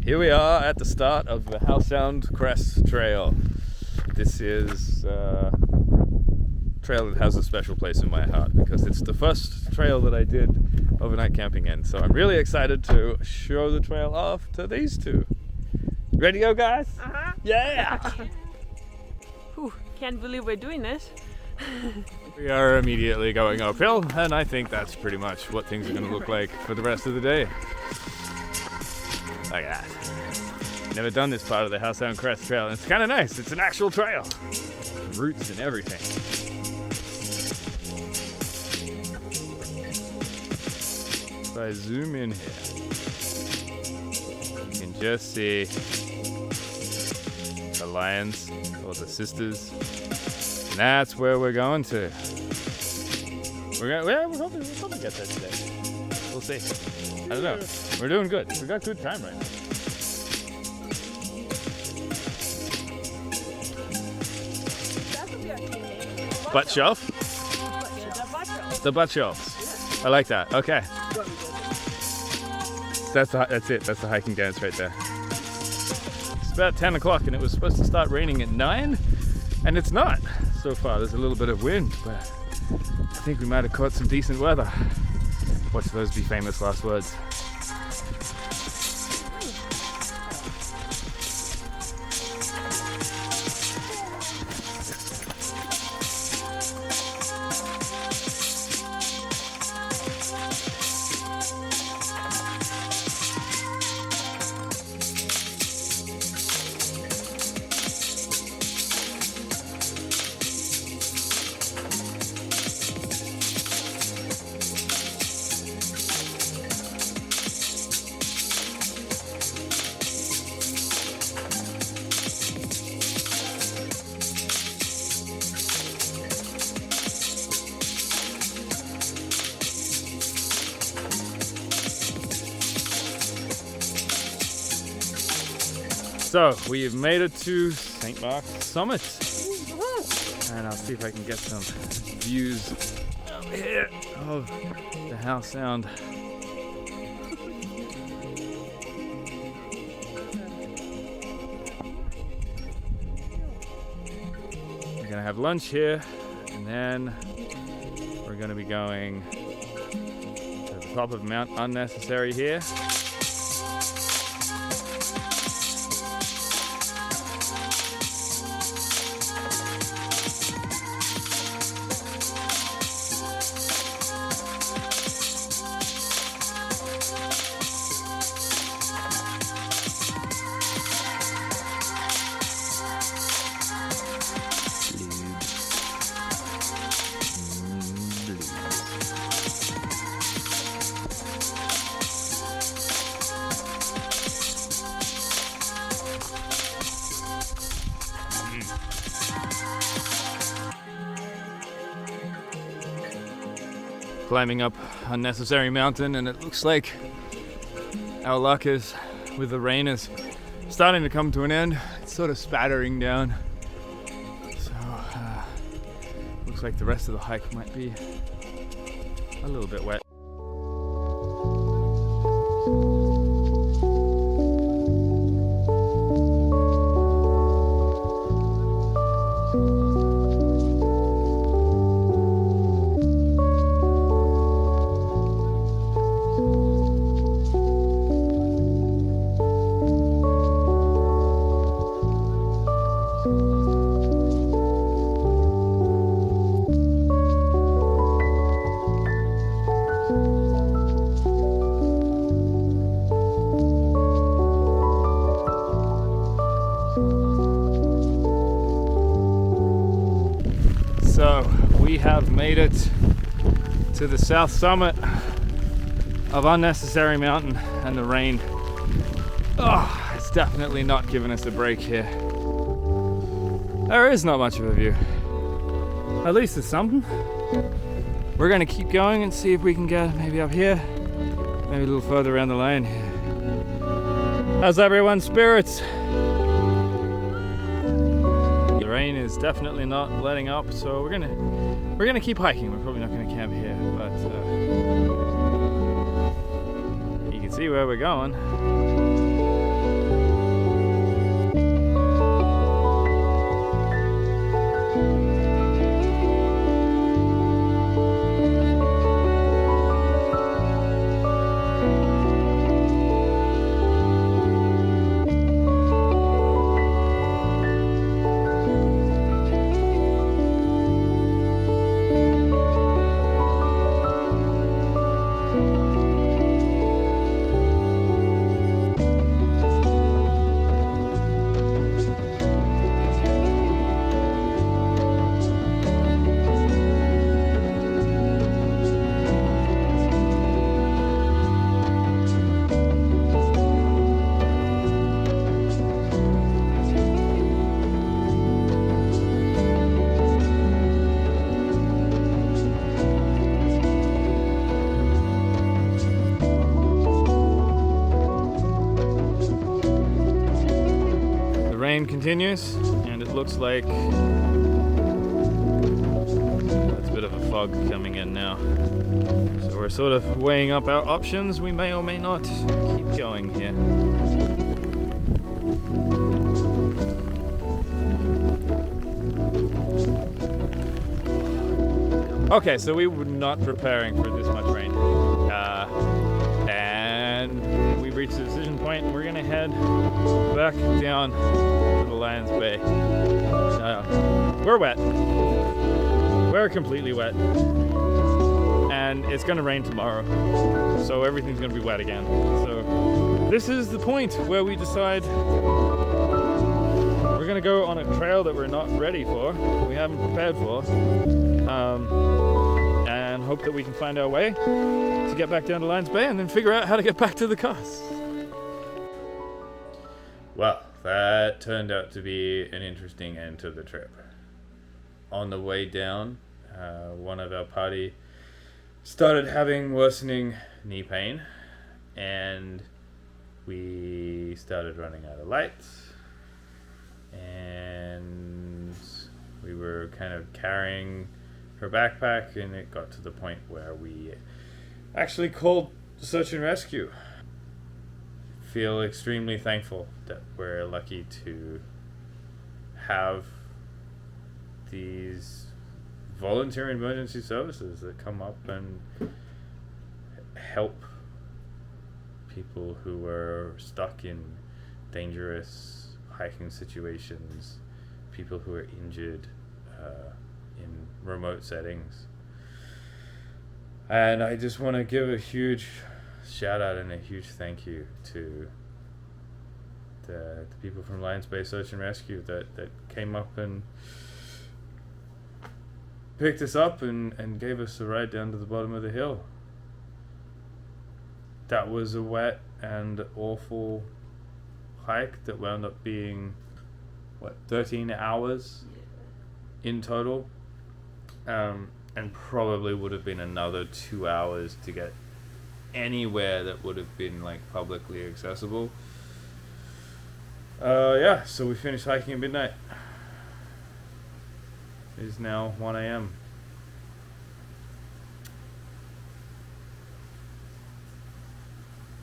Here we are at the start of the Howe Sound Crest trail. This is a trail that has a special place in my heart because it's the first trail that I did overnight camping in. So I'm really excited to show the trail off to these two. Ready to go, guys? Uh-huh. Yeah! Whew, can't believe we're doing this. We are immediately going uphill, and I think that's pretty much what things are going to look like for the rest of the day. Look at that. Never done this part of the Howe Sound Crest trail, and it's kind of nice. It's an actual trail. Roots and everything. If I zoom in here, you can just see the lions, or the sisters. And that's where we're going to. We'll probably get there today. We'll see. I don't know. We're doing good. We got good time right now. Butt shelf? The butt shelves. I like that. Okay. That's it. That's the hiking dance right there. It's about 10 o'clock and it was supposed to start raining at 9, and it's not so far. There's a little bit of wind, but I think we might have caught some decent weather. Watch those be famous last words. So we've made it to St. Mark's Summit, and I'll see if I can get some views over here of the Howe Sound. We're gonna have lunch here, and then we're gonna be going to the top of Mount Unnecessary here. Climbing up Unnecessary Mountain, and it looks like our luck is with the rain is starting to come to an end. It's sort of spattering down, so looks like the rest of the hike might be a little bit wet. So we have made it to the south summit of Unnecessary Mountain, and the rain, it's definitely not giving us a break here. There is not much of a view. At least there's something. We're gonna keep going and see if we can get maybe up here, maybe a little further around the lane here. How's everyone's spirits? The rain is definitely not letting up, so we're gonna keep hiking. We're probably not gonna camp here, but you can see where we're going. rain continues, and it looks like it's a bit of a fog coming in now. So we're sort of weighing up our options. We may or may not keep going here. Okay, so we were not preparing for this much rain. And we've reached the decision point. We're gonna head back down to the Lions Bay. We're wet. We're completely wet. And it's gonna rain tomorrow. So everything's gonna be wet again. So this is the point where we decide we're gonna go on a trail that we're not ready for, we haven't prepared for, and hope that we can find our way to get back down to Lions Bay and then figure out how to get back to the cars. Well, that turned out to be an interesting end to the trip. On the way down, one of our party started having worsening knee pain, and we started running out of lights, and we were kind of carrying her backpack, and it got to the point where we actually called search and rescue. Feel extremely thankful that we're lucky to have these volunteer emergency services that come up and help people who are stuck in dangerous hiking situations, people who are injured in remote settings. And I just want to give a huge shout out and a huge thank you to the people from Lions Bay Search and Rescue that came up and picked us up and gave us a ride down to the bottom of the hill. That was a wet and awful hike that wound up being 13 hours in total, and probably would have been another 2 hours to get anywhere that would have been like publicly accessible. So we finished hiking at midnight. It is now 1 a.m.